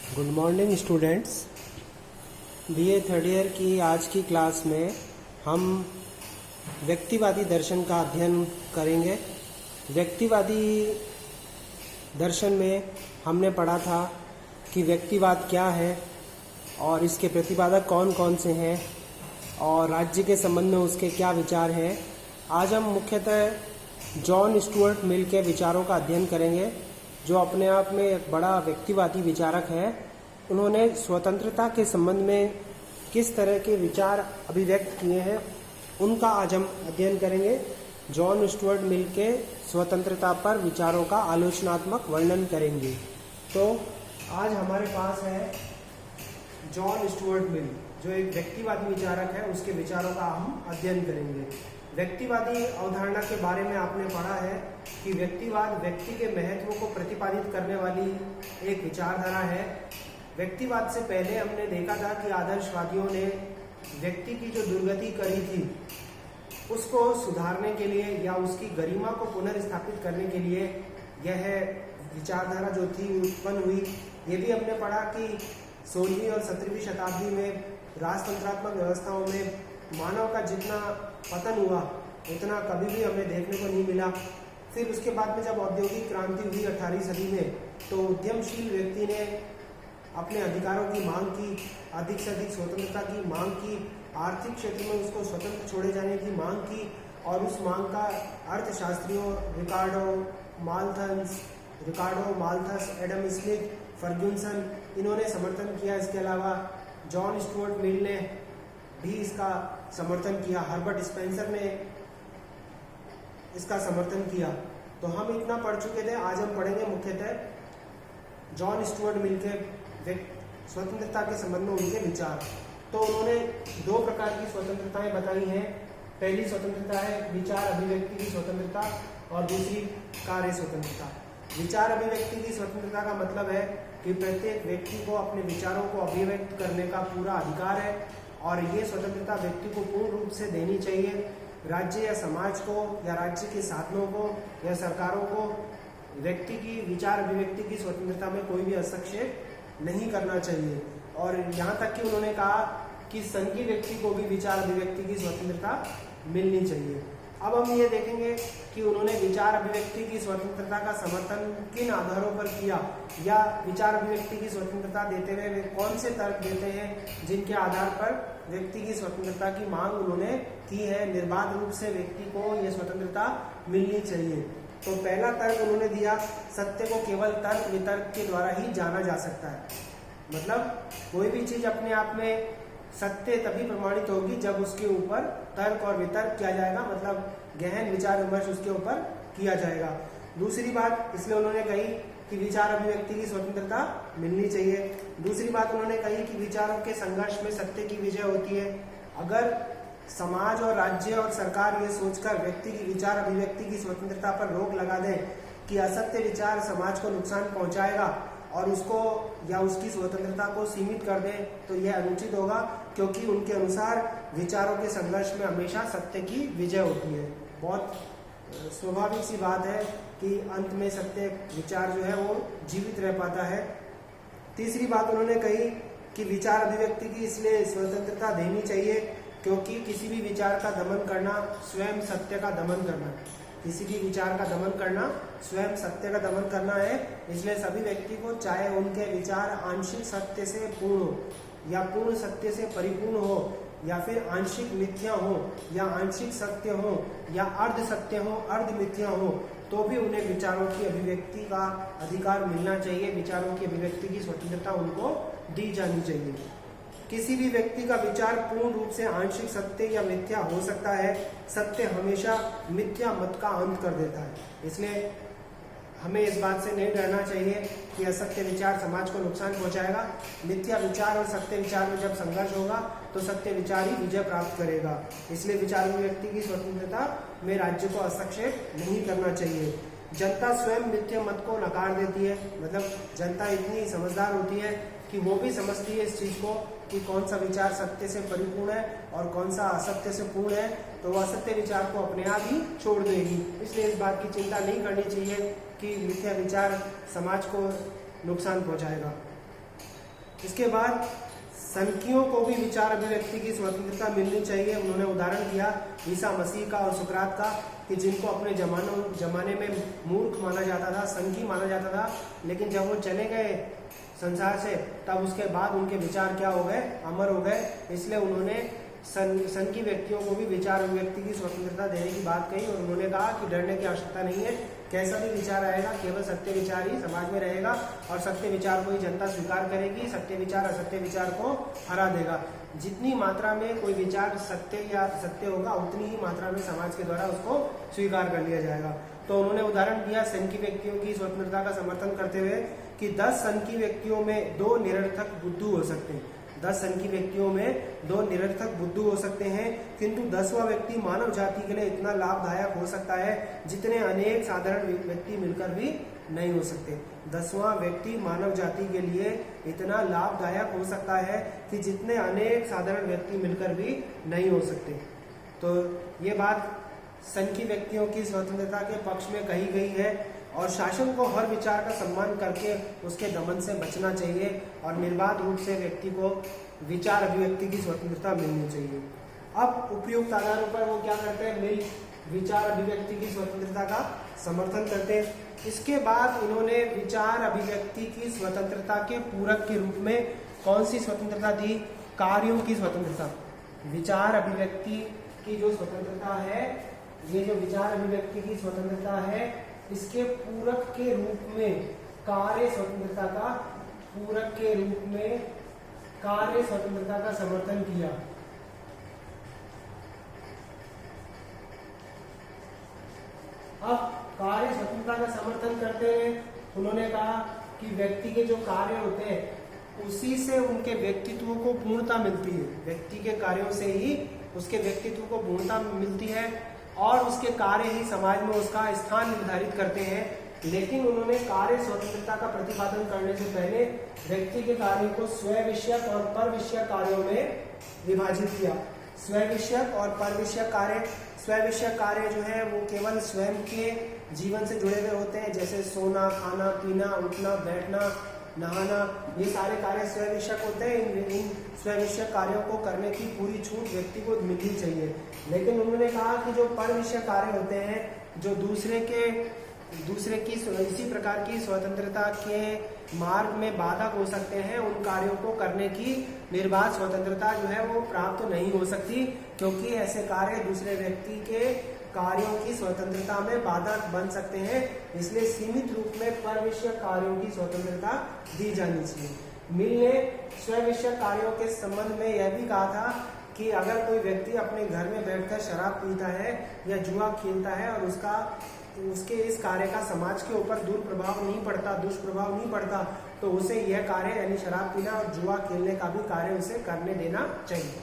Good morning students. BA third year की आज की क्लास में हम व्यक्तिवादी दर्शन का अध्ययन करेंगे। व्यक्तिवादी दर्शन में हमने पढ़ा था कि व्यक्तिवाद क्या है और इसके प्रतिपादक कौन कौन से हैं और राज्य के संबंध में उसके क्या विचार हैं। आज हम मुख्यतः जॉन स्टुअर्ट मिल के विचारों का अध्ययन करेंगे, जो अपने आप में एक बड़ा व्यक्तिवादी विचारक है। उन्होंने स्वतंत्रता के संबंध में किस तरह के विचार अभिव्यक्त किए हैं, उनका आज हम अध्ययन करेंगे। जॉन स्टुअर्ट मिल के स्वतंत्रता पर विचारों का आलोचनात्मक वर्णन करेंगे। तो आज हमारे पास है जॉन स्टुअर्ट मिल, जो एक व्यक्तिवादी विचारक है। उसके विचारों का हम अध्ययन करेंगे। व्यक्तिवादी अवधारणा के बारे में आपने पढ़ा है कि व्यक्तिवाद व्यक्ति के महत्व को प्रतिपादित करने वाली एक विचारधारा है। व्यक्तिवाद से पहले हमने देखा था कि आदर्शवादियों ने व्यक्ति की जो दुर्गति करी थी उसको सुधारने के लिए या उसकी गरिमा को पुनर्स्थापित करने के लिए यह विचारधारा जो थी उत्पन्न हुई। ये भी हमने पढ़ा कि 16वीं और 17वीं शताब्दी में राजतंत्रात्मक व्यवस्थाओं में मानव का जितना पतन हुआ उतना कभी भी हमें देखने को नहीं मिला। फिर उसके बाद में जब औद्योगिक क्रांति हुई 18वीं सदी में, तो उद्यमशील व्यक्ति ने अपने अधिकारों की मांग की, अधिक से अधिक स्वतंत्रता की मांग की, आर्थिक क्षेत्र में उसको स्वतंत्र छोड़े जाने की मांग की, और उस मांग का अर्थशास्त्रियों रिकार्डो माल्थस, एडम स्मिथ, फर्ग्यूसन, इन्होंने समर्थन किया। इसके अलावा जॉन स्टुअर्ट मिल ने भी इसका समर्थन किया, हर्बर्ट स्पेंसर ने इसका समर्थन किया। तो हम इतना पढ़ चुके थे। आज हम पढ़ेंगे मुख्यतः जॉन स्टुअर्ट मिल के स्वतंत्रता के संबंध में उनके विचार। तो उन्होंने दो प्रकार की स्वतंत्रताएं बताई हैं। पहली स्वतंत्रता है विचार अभिव्यक्ति की स्वतंत्रता और दूसरी कार्य स्वतंत्रता। विचार अभिव्यक्ति की स्वतंत्रता का मतलब है कि प्रत्येक व्यक्ति को अपने विचारों को अभिव्यक्त करने का पूरा अधिकार है और ये स्वतंत्रता व्यक्ति को पूर्ण रूप से देनी चाहिए। राज्य या समाज को या राज्य के साधनों को या सरकारों को व्यक्ति की विचार अभिव्यक्ति की स्वतंत्रता में कोई भी हस्तक्षेप नहीं करना चाहिए। और यहाँ तक कि उन्होंने कहा कि संघीय व्यक्ति को भी विचार अभिव्यक्ति की स्वतंत्रता मिलनी चाहिए। अब हम ये देखेंगे कि उन्होंने विचार अभिव्यक्ति की स्वतंत्रता का समर्थन किन आधारों पर किया, या विचार अभिव्यक्ति की स्वतंत्रता देते हुए वे कौन से तर्क देते हैं जिनके आधार पर व्यक्ति की स्वतंत्रता की मांग उन्होंने की है। निर्बाध रूप से व्यक्ति को यह स्वतंत्रता मिलनी चाहिए। तो पहला तर्क उन्होंने दिया, सत्य को केवल तर्क वितर्क के द्वारा ही जाना जा सकता है। मतलब कोई भी चीज अपने आप में सत्य तभी प्रमाणित होगी जब उसके ऊपर तर्क और वितर्क किया जाएगा, मतलब गहन विचार विमर्श उसके ऊपर किया जाएगा। दूसरी बात इसलिए उन्होंने कही कि विचार अभिव्यक्ति की स्वतंत्रता मिलनी चाहिए। दूसरी बात उन्होंने कही कि विचारों के संघर्ष में सत्य की विजय होती है। अगर समाज और राज्य और सरकार ये सोचकर व्यक्ति की विचार अभिव्यक्ति की स्वतंत्रता पर रोक लगा दें कि असत्य विचार समाज को नुकसान पहुंचाएगा और उसको या उसकी स्वतंत्रता को सीमित कर दें, तो यह अनुचित होगा, क्योंकि उनके अनुसार विचारों के संघर्ष में हमेशा सत्य की विजय होती है। बहुत स्वाभाविक सी बात है कि अंत में सत्य विचार जो है वो जीवित रह पाता है। तीसरी बात उन्होंने कही कि विचार अभिव्यक्ति की इसलिए स्वतंत्रता देनी चाहिए क्योंकि किसी भी विचार का दमन करना स्वयं सत्य का दमन करना है। किसी भी विचार का दमन करना स्वयं सत्य का दमन करना है। इसलिए सभी व्यक्ति को, चाहे उनके विचार आंशिक सत्य से पूर्ण हो या पूर्ण सत्य से परिपूर्ण हो, या फिर आंशिक मिथ्या हो या आंशिक सत्य हो, या अर्ध सत्य हो अर्ध मिथ्या हो, तो भी उन्हें विचारों की अभिव्यक्ति का अधिकार मिलना चाहिए। विचारों की अभिव्यक्ति की स्वतंत्रता उनको दी जानी चाहिए। किसी भी व्यक्ति का विचार पूर्ण रूप से आंशिक सत्य या मिथ्या हो सकता है। सत्य हमेशा मिथ्या मत का अंत कर देता है। इसलिए हमें इस बात से नहीं डरना चाहिए कि असत्य विचार समाज को नुकसान पहुंचाएगा। मिथ्या विचार और सत्य विचार में जब संघर्ष होगा तो सत्य विचार ही विजय प्राप्त करेगा। इसलिए विचार अभिव्यक्ति की स्वतंत्रता में राज्य को हस्तक्षेप नहीं करना चाहिए। जनता स्वयं मिथ्या मत को नकार देती है। मतलब जनता इतनी समझदार होती है कि वो भी समझती है इस चीज को कि कौन सा विचार सत्य से परिपूर्ण है और कौन सा असत्य से पूर्ण है, तो वह असत्य विचार को अपने आप ही छोड़ देगी। इसलिए इस बात की चिंता नहीं करनी चाहिए कि मिथ्या विचार समाज को नुकसान पहुंचाएगा। इसके बाद संघियों को भी विचार अभिव्यक्ति की स्वतंत्रता मिलनी चाहिए। उन्होंने उदाहरण दिया ईसा मसीह का और सुकरात का, कि जिनको अपने जमाने में मूर्ख माना जाता था, संघी माना जाता था, लेकिन जब वो चले गए संसार से तब उसके बाद उनके विचार क्या हो गए, अमर हो गए। इसलिए उन्होंने संघी व्यक्तियों को भी विचार अभिव्यक्ति की स्वतंत्रता देने की बात कही, और उन्होंने कहा कि डरने की आवश्यकता नहीं है, कैसा भी विचार आएगा केवल सत्य विचार ही समाज में रहेगा, और सत्य विचार को ही जनता स्वीकार करेगी। सत्य विचार असत्य विचार को हरा देगा। जितनी मात्रा में कोई विचार सत्य होगा, उतनी ही मात्रा में समाज के द्वारा उसको स्वीकार कर लिया जाएगा। तो उन्होंने उदाहरण दिया संघी व्यक्तियों की स्वतंत्रता का समर्थन करते हुए कि 10 संघी व्यक्तियों में 2 निरर्थक बुद्धू हो सकते हैं। 10 संघी व्यक्तियों में 2 निरर्थक बुद्धू हो सकते हैं, किंतु 10वां व्यक्ति मानव जाति के लिए इतना लाभदायक हो सकता है जितने अनेक साधारण व्यक्ति मिलकर भी नहीं हो सकते। 10वां व्यक्ति मानव जाति के लिए इतना लाभदायक हो सकता है कि जितने अनेक साधारण व्यक्ति मिलकर भी नहीं हो सकते। तो ये बात संघी व्यक्तियों की स्वतंत्रता के पक्ष में कही गई है, और शासन को हर विचार का सम्मान करके उसके दमन से बचना चाहिए, और निर्बाध रूप से व्यक्ति को विचार अभिव्यक्ति की स्वतंत्रता मिलनी चाहिए। अब उपयुक्त आधारों पर वो क्या करते हैं, विचार अभिव्यक्ति की स्वतंत्रता का समर्थन करते हैं। इसके बाद इन्होंने विचार अभिव्यक्ति की स्वतंत्रता के पूरक के रूप में कौन सी स्वतंत्रता दी, कार्यों की स्वतंत्रता। विचार अभिव्यक्ति की जो स्वतंत्रता है, ये जो विचार अभिव्यक्ति की स्वतंत्रता है, इसके पूरक के रूप में कार्य स्वतंत्रता का, पूरक के रूप में कार्य स्वतंत्रता का समर्थन किया। अब कार्य स्वतंत्रता का समर्थन करते हुए उन्होंने कहा कि व्यक्ति के जो कार्य होते हैं उसी से उनके व्यक्तित्व को पूर्णता मिलती है। व्यक्ति के कार्यों से ही उसके व्यक्तित्व को पूर्णता मिलती है, और उसके कार्य ही समाज में उसका स्थान निर्धारित करते हैं। लेकिन उन्होंने कार्य स्वतंत्रता का प्रतिपादन करने से पहले व्यक्ति के कार्य को स्वविषयक और परविषयक कार्यों में विभाजित किया। स्वविषयक और परविषयक कार्य, स्वविषयक कार्य जो है वो केवल स्वयं के जीवन से जुड़े हुए होते हैं, जैसे सोना, खाना, पीना, उठना, बैठना, नहाना, ये सारे कार्य स्वविषयक होते हैं। इन स्वविषयक कार्यों को करने की पूरी छूट व्यक्ति को मिलनी चाहिए। लेकिन उन्होंने कहा कि जो परविषयक कार्य होते हैं, जो दूसरे की इसी प्रकार की स्वतंत्रता के मार्ग में बाधक हो सकते हैं, उन कार्यों को करने की निर्बाध स्वतंत्रता जो है वो प्राप्त नहीं हो सकती, क्योंकि ऐसे कार्य दूसरे व्यक्ति के कार्यों की स्वतंत्रता में बाधक बन सकते हैं। इसलिए सीमित रूप में परविषयक कार्यों की स्वतंत्रता दी जानी चाहिए। मिल ने स्वविषयक कार्यों के संबंध में यह भी कहा था कि अगर कोई व्यक्ति अपने घर में बैठकर शराब पीता है या जुआ खेलता है और उसके इस कार्य का समाज के ऊपर दुष्प्रभाव नहीं पड़ता, तो उसे यह कार्य यानी शराब पीना और जुआ खेलने का भी कार्य उसे करने देना चाहिए।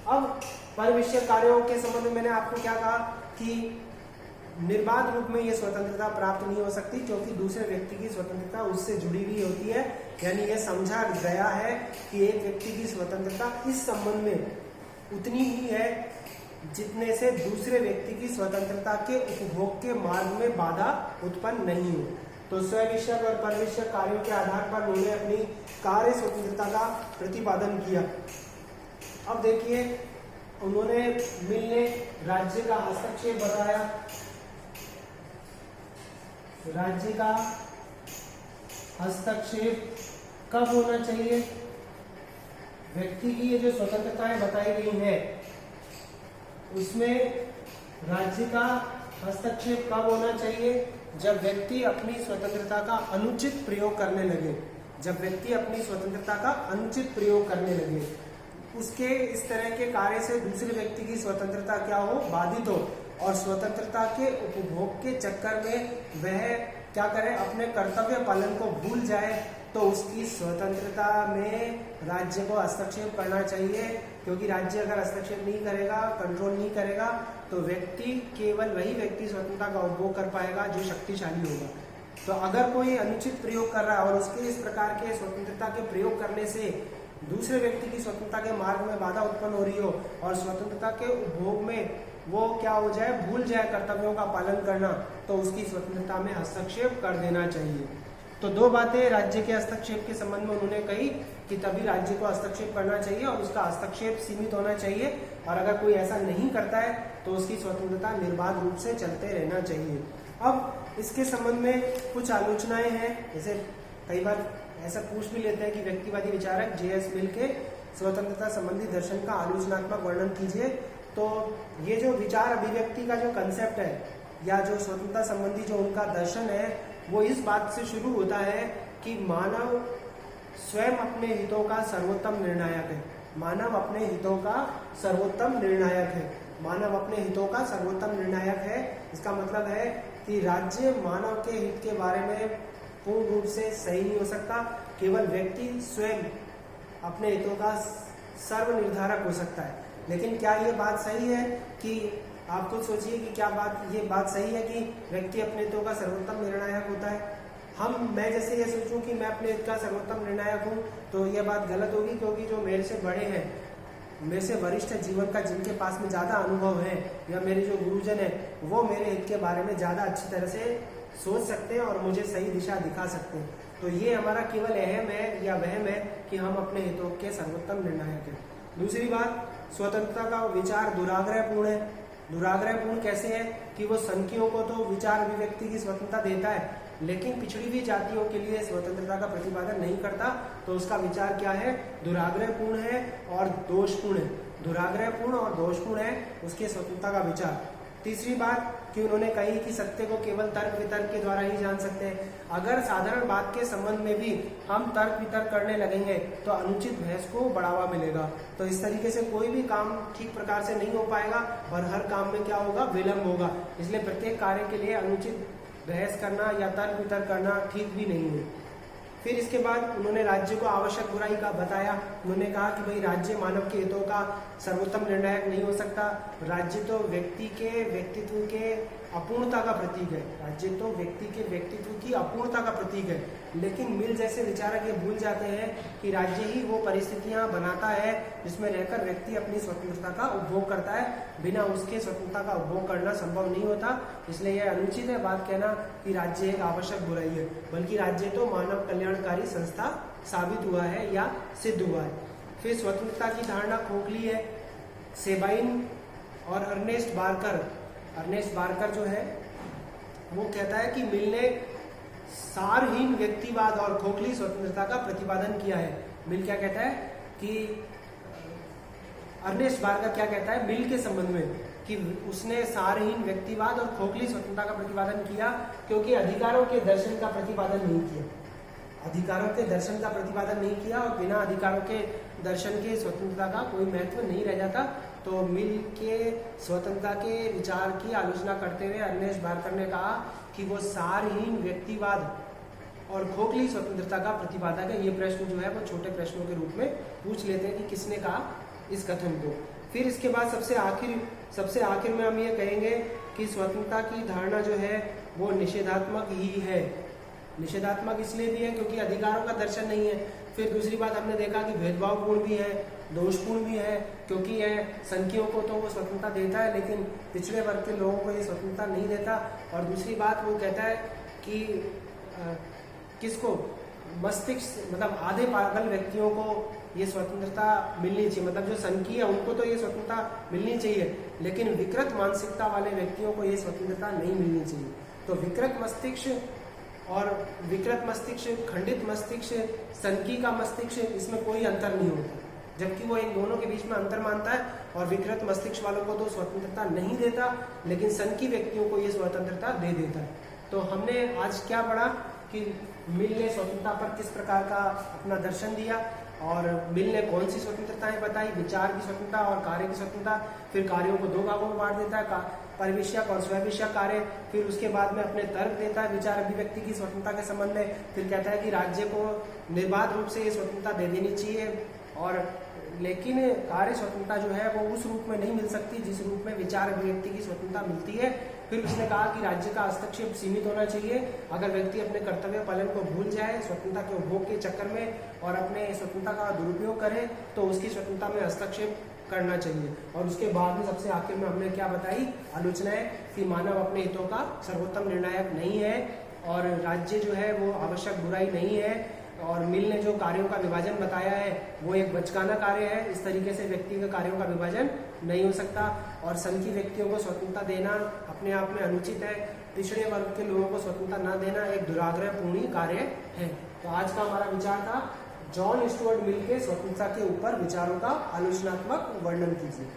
अब परविषयक कार्यों के संबंध में मैंने आपको क्या कहा कि निर्बाध रूप में ये स्वतंत्रता प्राप्त नहीं हो सकती, क्योंकि दूसरे व्यक्ति की स्वतंत्रता उससे जुड़ी हुई होती है। यानी यह समझा गया है कि एक व्यक्ति की स्वतंत्रता इस संबंध में उतनी ही है जितने से दूसरे व्यक्ति की स्वतंत्रता के उपभोग के मार्ग में बाधा उत्पन्न नहीं हो। तो स्वविषयक और परविषयक कार्यों के आधार पर उन्होंने अपनी कार्य स्वतंत्रता का प्रतिपादन किया। अब देखिए, उन्होंने मिल ने राज्य का हस्तक्षेप बताया। राज्य का हस्तक्षेप कब होना चाहिए? व्यक्ति की ये जो स्वतंत्रताएं बताई गई हैं उसमें राज्य का हस्तक्षेप कब होना चाहिए? जब व्यक्ति अपनी स्वतंत्रता का अनुचित प्रयोग करने लगे। जब व्यक्ति अपनी स्वतंत्रता का अनुचित प्रयोग करने लगे, उसके इस तरह के कार्य से दूसरे व्यक्ति की स्वतंत्रता क्या हो, बाधित हो, और स्वतंत्रता के उपभोग के चक्कर में वह क्या करे, अपने कर्तव्य पालन को भूल जाए, तो उसकी स्वतंत्रता में राज्य को हस्तक्षेप करना चाहिए। क्योंकि राज्य अगर हस्तक्षेप नहीं करेगा, कंट्रोल नहीं करेगा, तो व्यक्ति केवल वही व्यक्ति स्वतंत्रता का उपभोग कर पाएगा जो शक्तिशाली होगा। तो अगर कोई अनुचित प्रयोग कर रहा है और उसके इस प्रकार के स्वतंत्रता के प्रयोग करने से दूसरे व्यक्ति की स्वतंत्रता के मार्ग में बाधा उत्पन्न हो रही हो और स्वतंत्रता के उपभोग में वो क्या हो जाए, भूल जाए कर्तव्यों का पालन करना, तो उसकी स्वतंत्रता में हस्तक्षेप कर देना चाहिए। तो दो बातें राज्य के हस्तक्षेप के संबंध में उन्होंने कही कि तभी राज्य को हस्तक्षेप करना चाहिए और उसका हस्तक्षेप सीमित होना चाहिए, और अगर कोई ऐसा नहीं करता है तो उसकी स्वतंत्रता निर्बाध रूप से चलते रहना चाहिए। अब इसके संबंध में कुछ आलोचनाएं हैं, जैसे कई बार ऐसा पूछ भी लेते हैं कि व्यक्तिवादी विचारक जे.एस. मिल के स्वतंत्रता संबंधी दर्शन का आलोचनात्मक वर्णन कीजिए। तो ये जो विचार अभिव्यक्ति का जो कंसेप्ट है या जो स्वतंत्रता संबंधी जो उनका दर्शन है वो इस बात से शुरू होता है कि मानव स्वयं अपने हितों का सर्वोत्तम निर्णायक है। मानव अपने हितों का सर्वोत्तम निर्णायक है। मानव अपने हितों का सर्वोत्तम निर्णायक है। इसका मतलब है कि राज्य मानव के हित के बारे में पूर्ण रूप से सही नहीं हो सकता। केवल व्यक्ति स्वयं अपने हितों का सर्व निर्धारक हो सकता है। लेकिन क्या ये बात सही है कि आप खुद सोचिए कि क्या ये बात सही है कि व्यक्ति अपने हितों का सर्वोत्तम निर्णायक होता है? मैं जैसे ये सोचूं कि मैं अपने हित का सर्वोत्तम निर्णायक हूं तो ये बात गलत होगी, क्योंकि जो मेरे से बड़े हैं, मेरे से वरिष्ठ जीवन का, जिनके पास में ज़्यादा अनुभव है, या मेरे जो गुरुजन है, वो मेरे हित के बारे में ज़्यादा अच्छी तरह से सोच सकते हैं और मुझे सही दिशा दिखा सकते हैं। तो ये हमारा केवल अहम है या वहम है कि हम अपने हितों के सर्वोत्तम निर्णायक हैं। दूसरी बात, स्वतंत्रता का विचार दुराग्रहपूर्ण है। दुराग्रहपूर्ण कैसे है कि वो संख्यों को तो विचार अभिव्यक्ति की स्वतंत्रता देता है, लेकिन पिछड़ी हुई जातियों के लिए स्वतंत्रता का प्रतिपादन नहीं करता। तो उसका विचार क्या है? दुराग्रहपूर्ण है और दोषपूर्ण है। दुराग्रहपूर्ण और दोषपूर्ण है उसके स्वतंत्रता का विचार। तीसरी बात कि उन्होंने कही कि सत्य को केवल तर्क वितर्क के द्वारा ही जान सकते हैं। अगर साधारण बात के संबंध में भी हम तर्क वितर्क करने लगेंगे तो अनुचित बहस को बढ़ावा मिलेगा। तो इस तरीके से कोई भी काम ठीक प्रकार से नहीं हो पाएगा और हर काम में क्या होगा? विलंब होगा। इसलिए प्रत्येक कार्य के लिए अनुचित बहस करना या तर्क वितर्क करना ठीक भी नहीं है। फिर इसके बाद उन्होंने राज्य को आवश्यक बुराई का बताया। उन्होंने कहा कि भाई राज्य मानव के हितों का सर्वोत्तम निर्णायक नहीं हो सकता। राज्य तो व्यक्ति के व्यक्तित्व के अपूर्णता का प्रतीक है। राज्य तो व्यक्ति के व्यक्तित्व की अपूर्णता का प्रतीक है। लेकिन मिल जैसे विचारक ये भूल जाते हैं कि राज्य ही वो परिस्थितियां बनाता है जिसमें रहकर व्यक्ति अपनी स्वतंत्रता का उपभोग करता है। बिना उसके स्वतंत्रता का उपभोग करना संभव नहीं होता। इसलिए यह अनुचित है बात कहना कि राज्य एक आवश्यक बुराई है, बल्कि राज्य तो मानव कल्याणकारी संस्था साबित हुआ है या सिद्ध हुआ है। फिर स्वतंत्रता की धारणा खोखली है। सेबाइन और अर्नेस्ट बारकर जो है वो कहता है कि मिल ने सारहीन व्यक्तिवाद और खोखली स्वतंत्रता का प्रतिपादन किया है। मिल क्या कहता है कि अर्नेस्ट बारकर क्या कहता है मिल के संबंध में कि उसने सारहीन व्यक्तिवाद और खोखली स्वतंत्रता का प्रतिपादन किया क्योंकि अधिकारों के दर्शन का प्रतिपादन नहीं किया। अधिकारों के दर्शन का प्रतिपादन नहीं किया और बिना अधिकारों के दर्शन के स्वतंत्रता का कोई महत्व नहीं रह जाता। तो मिल के स्वतंत्रता के विचार की आलोचना करते हुए अर्नेस्ट बारकर ने कहा कि वो सारहीन व्यक्तिवाद और खोखली स्वतंत्रता का प्रतिपादक है। ये प्रश्न जो है वो छोटे प्रश्नों के रूप में पूछ लेते हैं कि किसने कहा इस कथन को। फिर इसके बाद सबसे आखिर में हम ये कहेंगे कि स्वतंत्रता की धारणा जो है वो निषेधात्मक ही है। निषेधात्मक इसलिए भी है क्योंकि अधिकारों का दर्शन नहीं है। फिर दूसरी बात हमने देखा कि भेदभावपूर्ण भी है, दोषपूर्ण भी है, क्योंकि यह संख्यों को तो वो स्वतंत्रता देता है लेकिन पिछड़े वर्ग के लोगों को ये स्वतंत्रता नहीं देता। और दूसरी बात वो कहता है कि किसको मस्तिष्क मतलब आधे पागल व्यक्तियों को ये स्वतंत्रता मिलनी चाहिए, मतलब जो संकीय है उनको तो ये स्वतंत्रता मिलनी चाहिए, लेकिन विकृत मानसिकता वाले व्यक्तियों को ये स्वतंत्रता नहीं मिलनी चाहिए। तो विकृत मस्तिष्क, खंडित मस्तिष्क, संकीय का मस्तिष्क, इसमें कोई अंतर नहीं होता, जबकि वो इन दोनों के बीच में अंतर मानता है। और विकृत मस्तिष्क वालों को तो स्वतंत्रता नहीं देता, लेकिन संकीय व्यक्तियों को ये स्वतंत्रता दे देता है। तो हमने आज क्या पढ़ा कि मिल ने स्वतंत्रता पर किस प्रकार का अपना दर्शन दिया और मिल ने कौन सी स्वतंत्रताएं बताई, विचार की स्वतंत्रता और कार्य की स्वतंत्रता। फिर कार्यों को दो भागों में बांट देता है, परिविषयक और स्वविषयक कार्य। फिर उसके बाद में अपने तर्क देता है विचार अभिव्यक्ति की स्वतंत्रता के संबंध में। फिर कहता है कि राज्य को निर्बाध रूप से ये स्वतंत्रता दे देनी चाहिए, और लेकिन कार्य स्वतंत्रता जो है वो उस रूप में नहीं मिल सकती जिस रूप में विचार अभिव्यक्ति की स्वतंत्रता मिलती है। फिर उसने कहा कि राज्य का हस्तक्षेप सीमित होना चाहिए। अगर व्यक्ति अपने कर्तव्य पालन को भूल जाए स्वतंत्रता के उपभोग के चक्कर में और अपने स्वतंत्रता का दुरुपयोग करे तो उसकी स्वतंत्रता में हस्तक्षेप करना चाहिए। और उसके बाद में सबसे आखिर में हमने क्या बताई आलोचना है कि मानव अपने हितों का सर्वोत्तम निर्णायक नहीं है और राज्य जो है वो आवश्यक बुराई नहीं है। और मिल ने जो कार्यों का विभाजन बताया है वो एक बचकाना कार्य है। इस तरीके से व्यक्ति के कार्यों का विभाजन नहीं हो सकता। और संघ की व्यक्तियों को स्वतंत्रता देना अपने आप में अनुचित है। पिछड़े वर्ग के लोगों को स्वतंत्रता न देना एक दुराग्रहपूर्ण कार्य है। तो आज का हमारा विचार था जॉन स्टुअर्ट मिल के स्वतंत्रता के ऊपर विचारों का आलोचनात्मक वर्णन कीजिए।